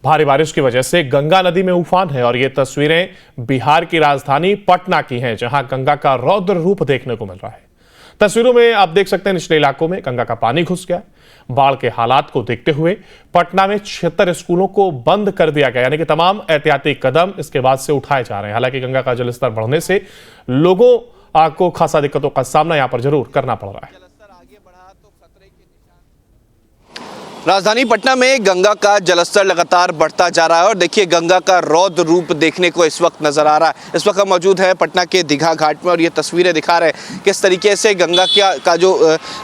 भारी बारिश की वजह से गंगा नदी में उफान है और ये तस्वीरें बिहार की राजधानी पटना की हैं, जहां गंगा का रौद्र रूप देखने को मिल रहा है। तस्वीरों में आप देख सकते हैं निचले इलाकों में गंगा का पानी घुस गया। बाढ़ के हालात को देखते हुए पटना में 76 स्कूलों को बंद कर दिया गया, यानी कि तमाम एहतियाती कदम इसके बाद से उठाए जा रहे हैं। हालांकि गंगा का जलस्तर बढ़ने से लोगों को खासा दिक्कतों का सामना यहां पर जरूर करना पड़ रहा है। राजधानी पटना में गंगा का जलस्तर लगातार बढ़ता जा रहा है और देखिए गंगा का रौद्र रूप देखने को इस वक्त नजर आ रहा है। इस वक्त हम मौजूद है पटना के दीघा घाट में और ये तस्वीरें दिखा रहे हैं किस तरीके से गंगा का जो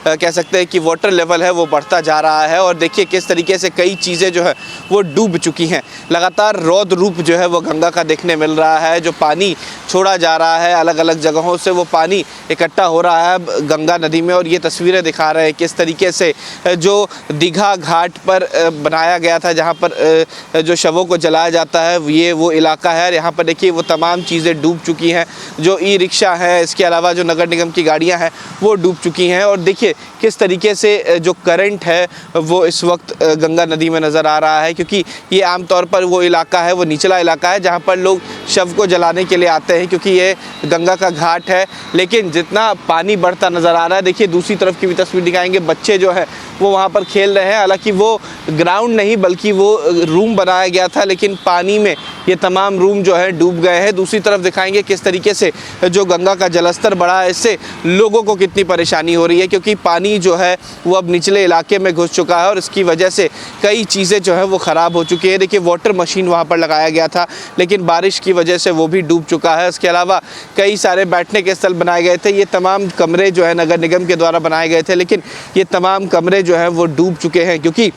कह सकते हैं कि वाटर लेवल है वो बढ़ता जा रहा है और देखिए किस तरीके से कई चीज़ें जो है वो डूब चुकी हैं। लगातार रौद्र रूप जो है वो गंगा का देखने मिल रहा है। जो पानी छोड़ा जा रहा है अलग अलग जगहों से, वो पानी इकट्ठा हो रहा है गंगा नदी में और ये तस्वीरें दिखा रहे हैं किस तरीके से जो दीघा घाट पर बनाया गया था, जहां पर जो शवों को जलाया जाता है, ये वो इलाका है। यहाँ पर देखिए वो तमाम चीज़ें डूब चुकी हैं। जो ई रिक्शा है, इसके अलावा जो नगर निगम की गाड़ियां हैं वो डूब चुकी हैं और देखिए किस तरीके से जो करंट है वो इस वक्त गंगा नदी में नज़र आ रहा है, क्योंकि ये आमतौर पर वो इलाका है, वो निचला इलाका है जहाँ पर लोग शव को जलाने के लिए आते हैं, क्योंकि ये गंगा का घाट है। लेकिन जितना पानी बढ़ता नज़र आ रहा है, देखिए दूसरी तरफ की भी तस्वीर दिखाएंगे। बच्चे जो है वो वहाँ पर खेल रहे हैं। हालांकि वो ग्राउंड नहीं बल्कि वो रूम बनाया गया था, लेकिन पानी में ये तमाम रूम जो है डूब गए हैं। दूसरी तरफ दिखाएंगे किस तरीके से जो गंगा का जलस्तर बढ़ा है, इससे लोगों को कितनी परेशानी हो रही है, क्योंकि पानी जो है वो अब निचले इलाके में घुस चुका है और इसकी वजह से कई चीज़ें जो है वो ख़राब हो चुकी है। देखिए वाटर मशीन वहाँ पर लगाया गया था, लेकिन बारिश की वजह से वो भी डूब चुका है। इसके अलावा कई सारे बैठने के स्थल बनाए गए थे। ये तमाम कमरे जो है नगर निगम के द्वारा बनाए गए थे, लेकिन ये तमाम कमरे जो है वो डूब चुके हैं, क्योंकि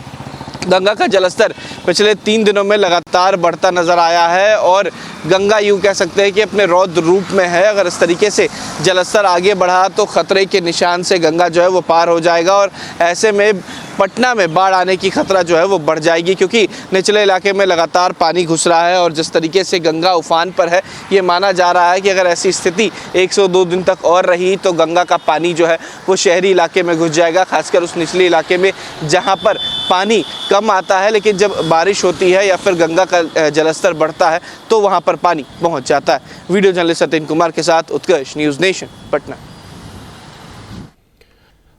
गंगा का जलस्तर पिछले 3 दिनों में लगातार बढ़ता नज़र आया है और गंगा यूँ कह सकते हैं कि अपने रौद्र रूप में है। अगर इस तरीके से जलस्तर आगे बढ़ा तो खतरे के निशान से गंगा जो है वो पार हो जाएगा और ऐसे में पटना में बाढ़ आने की खतरा जो है वो बढ़ जाएगी, क्योंकि निचले इलाके में लगातार पानी घुस रहा है और जिस तरीके से गंगा उफान पर है, ये माना जा रहा है कि अगर ऐसी स्थिति 102 दिन तक और रही तो गंगा का पानी जो है वो शहरी इलाके में घुस जाएगा, खासकर उस निचले इलाके में जहाँ पर पानी कम आता है। लेकिन जब बारिश होती है या फिर गंगा का जलस्तर बढ़ता है तो वहाँ पर पानी पहुँच जाता है। वीडियो जर्नलिस्ट सत्येंद्र कुमार के साथ उत्कर्ष, न्यूज़ नेशन, पटना।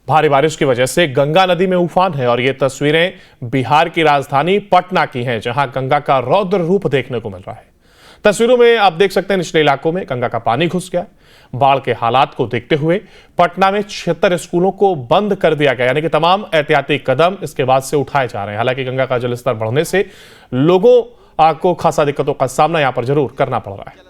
भारी बारिश की वजह से गंगा नदी में उफान है और ये तस्वीरें बिहार की राजधानी पटना की हैं, जहां गंगा का रौद्र रूप देखने को मिल रहा है। तस्वीरों में आप देख सकते हैं निचले इलाकों में गंगा का पानी घुस गया। बाढ़ के हालात को देखते हुए पटना में 76 स्कूलों को बंद कर दिया गया, यानी कि तमाम एहतियाती कदम इसके बाद से उठाए जा रहे हैं। हालांकि गंगा का जलस्तर बढ़ने से लोगों को खासा दिक्कतों का सामना यहां पर जरूर करना पड़ रहा है।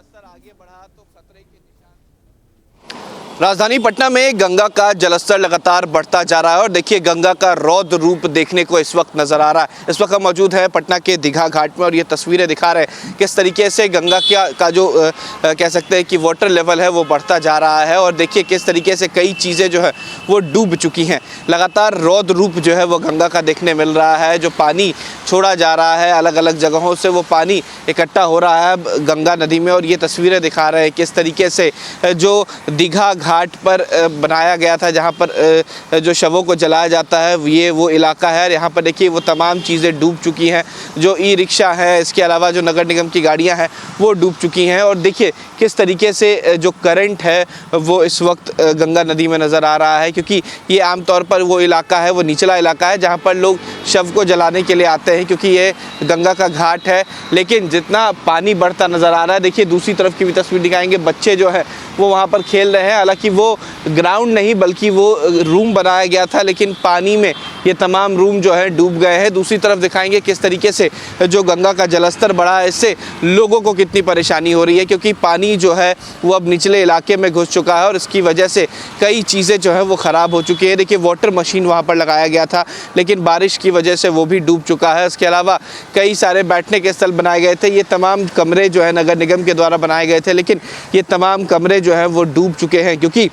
राजधानी पटना में गंगा का जलस्तर लगातार बढ़ता जा रहा है और देखिए गंगा का रौद्र रूप देखने को इस वक्त नज़र आ रहा है। इस वक्त हम मौजूद है पटना के दीघा घाट में और ये तस्वीरें दिखा रहे हैं किस तरीके से गंगा का जो कह सकते हैं कि वाटर लेवल है वो बढ़ता जा रहा है और देखिए किस तरीके से कई चीज़ें जो है वो डूब चुकी हैं। लगातार रौद्र रूप जो है वो गंगा का देखने मिल रहा है। जो पानी छोड़ा जा रहा है अलग अलग जगहों से, वो पानी इकट्ठा हो रहा है गंगा नदी में और ये तस्वीरें दिखा रहे हैं किस तरीके से जो दीघा घाट पर बनाया गया था, जहां पर जो शवों को जलाया जाता है, ये वो इलाका है। यहाँ पर देखिए वो तमाम चीज़ें डूब चुकी हैं। जो ई रिक्शा है, इसके अलावा जो नगर निगम की गाड़ियां हैं वो डूब चुकी हैं और देखिए किस तरीके से जो करंट है वो इस वक्त गंगा नदी में नज़र आ रहा है, क्योंकि ये आमतौर पर वो इलाका है, वो निचला इलाका है जहाँ पर लोग शव को जलाने के लिए आते हैं, क्योंकि ये गंगा का घाट है। लेकिन जितना पानी बढ़ता नज़र आ रहा है, देखिए दूसरी तरफ की भी तस्वीर दिखाएंगे। बच्चे जो है वो वहाँ पर खेल रहे हैं। हालांकि वो ग्राउंड नहीं बल्कि वो रूम बनाया गया था, लेकिन पानी में ये तमाम रूम जो है डूब गए हैं। दूसरी तरफ दिखाएंगे किस तरीके से जो गंगा का जलस्तर बढ़ा है, इससे लोगों को कितनी परेशानी हो रही है, क्योंकि पानी जो है वो अब निचले इलाके में घुस चुका है और इसकी वजह से कई चीज़ें जो है वो ख़राब हो चुकी है। देखिए वाटर मशीन वहाँ पर लगाया गया था, लेकिन बारिश की वजह से वो भी डूब चुका है। इसके अलावा कई सारे बैठने के स्थल बनाए गए थे। ये तमाम कमरे जो है नगर निगम के द्वारा बनाए गए थे, लेकिन ये तमाम कमरे जो है वो डूब चुके हैं, क्योंकि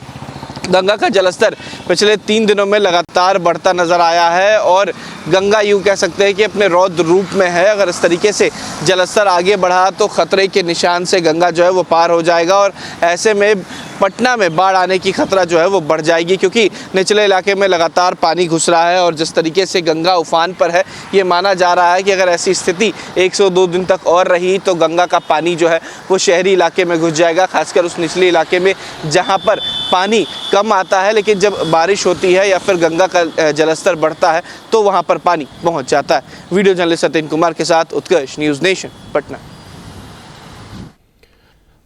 गंगा का जलस्तर पिछले 3 दिनों में लगातार बढ़ता नजर आया है और गंगा यूँ कह सकते हैं कि अपने रौद्र रूप में है। अगर इस तरीके से जलस्तर आगे बढ़ा तो खतरे के निशान से गंगा जो है वो पार हो जाएगा और ऐसे में पटना में बाढ़ आने की खतरा जो है वो बढ़ जाएगी, क्योंकि निचले इलाके में लगातार पानी घुस रहा है और जिस तरीके से गंगा उफान पर है, ये माना जा रहा है कि अगर ऐसी स्थिति 102 दिन तक और रही तो गंगा का पानी जो है वो शहरी इलाके में घुस जाएगा, खासकर उस निचले इलाके में जहाँ पर पानी कम आता है, लेकिन जब बारिश होती है या फिर गंगा का जलस्तर बढ़ता है तो वहाँ पर पानी पहुँच जाता है। वीडियो जर्नलिस्ट सत्येंद्र कुमार के साथ उत्कर्ष, न्यूज़ नेशन, पटना।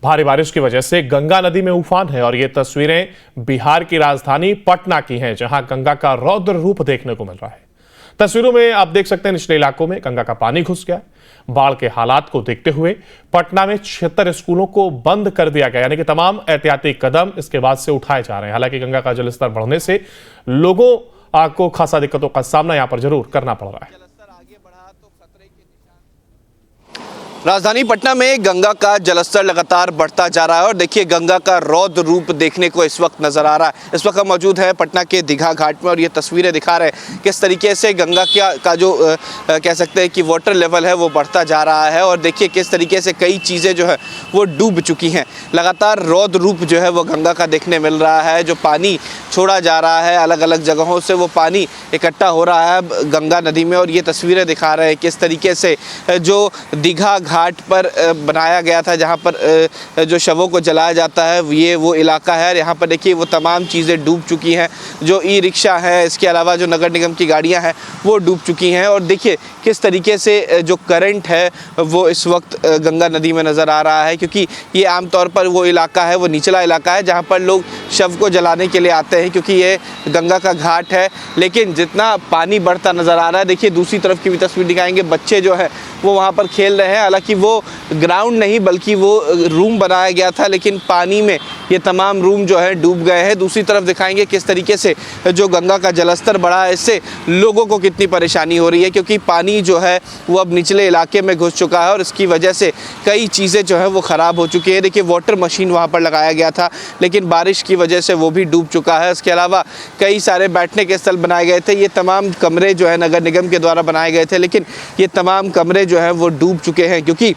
भारी बारिश की वजह से गंगा नदी में उफान है और ये तस्वीरें बिहार की राजधानी पटना की हैं, जहां गंगा का रौद्र रूप देखने को मिल रहा है। तस्वीरों में आप देख सकते हैं निचले इलाकों में गंगा का पानी घुस गया। बाढ़ के हालात को देखते हुए पटना में 76 स्कूलों को बंद कर दिया गया, यानी कि तमाम एहतियाती कदम इसके बाद से उठाए जा रहे हैं। हालांकि गंगा का जलस्तर बढ़ने से लोगों को खासा दिक्कतों का सामना यहां पर जरूर करना पड़ रहा है। राजधानी पटना में गंगा का जलस्तर लगातार बढ़ता जा रहा है और देखिए गंगा का रौद्र रूप देखने को इस वक्त नजर आ रहा है। इस वक्त हम मौजूद हैं पटना के दीघा घाट में और ये तस्वीरें दिखा रहे हैं किस तरीके से गंगा का जो कह सकते हैं कि वाटर लेवल है वो बढ़ता जा रहा है और देखिए किस तरीके से कई चीज़ें जो है वो डूब चुकी हैं। लगातार रौद्र रूप जो है वो गंगा का देखने मिल रहा है। जो पानी छोड़ा जा रहा है अलग अलग जगहों से, वो पानी इकट्ठा हो रहा है गंगा नदी में और ये तस्वीरें दिखा रहे हैं किस तरीके से जो दीघा घाट पर बनाया गया था, जहाँ पर जो शवों को जलाया जाता है, ये वो इलाका है। यहाँ पर देखिए वो तमाम चीज़ें डूब चुकी हैं। जो ई रिक्शा है, इसके अलावा जो नगर निगम की गाड़ियाँ हैं वो डूब चुकी हैं और देखिए किस तरीके से जो करंट है वो इस वक्त गंगा नदी में नज़र आ रहा है, क्योंकि ये आमतौर पर वो इलाका है, वो निचला इलाका है जहाँ पर लोग शव को जलाने के लिए आते हैं, क्योंकि ये गंगा का घाट है। लेकिन जितना पानी बढ़ता नज़र आ रहा है, देखिए दूसरी तरफ की भी तस्वीर दिखाएंगे, बच्चे जो है वो वहाँ पर खेल रहे हैं। हालांकि वो ग्राउंड नहीं बल्कि वो रूम बनाया गया था, लेकिन पानी में ये तमाम रूम जो है डूब गए हैं। दूसरी तरफ दिखाएंगे किस तरीके से जो गंगा का जलस्तर बढ़ा है, इससे लोगों को कितनी परेशानी हो रही है, क्योंकि पानी जो है वो अब निचले इलाके में घुस चुका है और इसकी वजह से कई चीज़ें जो है वो ख़राब हो चुकी है। देखिए वाटर मशीन वहाँ पर लगाया गया था, लेकिन बारिश की वजह से वो भी डूब चुका है। इसके अलावा कई सारे बैठने के स्थल बनाए गए थे, ये तमाम कमरे जो है नगर निगम के द्वारा बनाए गए थे, लेकिन ये तमाम कमरे जो है वो डूब चुके हैं, क्योंकि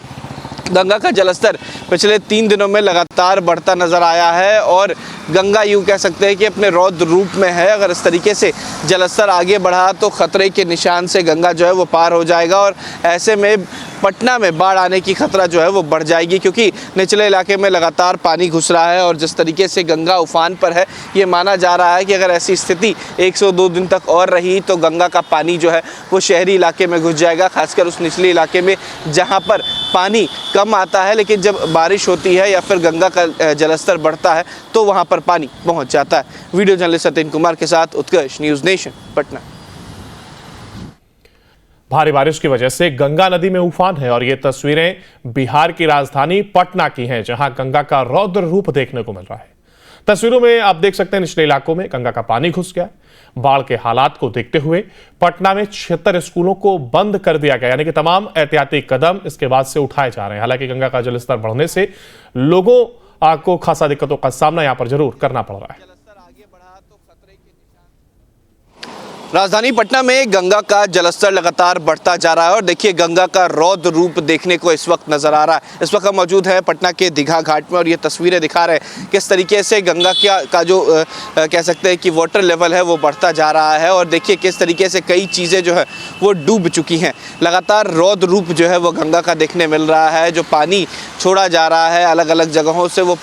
गंगा का जलस्तर पिछले 3 दिनों में लगातार बढ़ता नजर आया है और गंगा यूँ कह सकते हैं कि अपने रौद्र रूप में है। अगर इस तरीके से जलस्तर आगे बढ़ा तो खतरे के निशान से गंगा जो है वो पार हो जाएगा और ऐसे में पटना में बाढ़ आने की खतरा जो है वो बढ़ जाएगी, क्योंकि निचले इलाके में लगातार पानी घुस रहा है और जिस तरीके से गंगा उफान पर है, ये माना जा रहा है कि अगर ऐसी स्थिति 102 दिन तक और रही तो गंगा का पानी जो है वो शहरी इलाके में घुस जाएगा, खासकर उस निचले इलाके में जहाँ पर पानी कम आता है, लेकिन जब बारिश होती है या फिर गंगा का जलस्तर बढ़ता है तो वहाँ पर पानी पहुँच जाता है। वीडियो जर्नलिस्ट सत्येंद्र कुमार के साथ उत्कर्ष, न्यूज़ नेशन, पटना। भारी बारिश की वजह से गंगा नदी में उफान है और ये तस्वीरें बिहार की राजधानी पटना की हैं, जहां गंगा का रौद्र रूप देखने को मिल रहा है। तस्वीरों में आप देख सकते हैं निचले इलाकों में गंगा का पानी घुस गया। बाढ़ के हालात को देखते हुए पटना में 76 स्कूलों को बंद कर दिया गया, यानी कि तमाम एहतियाती कदम इसके बाद से उठाए जा रहे हैं। हालांकि गंगा का जलस्तर बढ़ने से लोगों को खासा दिक्कतों का सामना यहां पर जरूर करना पड़ रहा है। राजधानी पटना में गंगा का जलस्तर लगातार बढ़ता जा रहा है और देखिए गंगा का रौद्र रूप देखने को इस वक्त नजर आ रहा है। इस वक्त हम मौजूद हैं पटना के दीघा घाट में और ये तस्वीरें दिखा रहे हैं किस तरीके से गंगा का जो कह सकते हैं कि वाटर लेवल है वो बढ़ता जा रहा है और देखिए किस तरीके से कई चीज़ें जो है वो डूब चुकी हैं। लगातार रौद्र रूप जो है वो गंगा का देखने मिल रहा है। जो पानी छोड़ा जा रहा है अलग अलग जगहों से, वो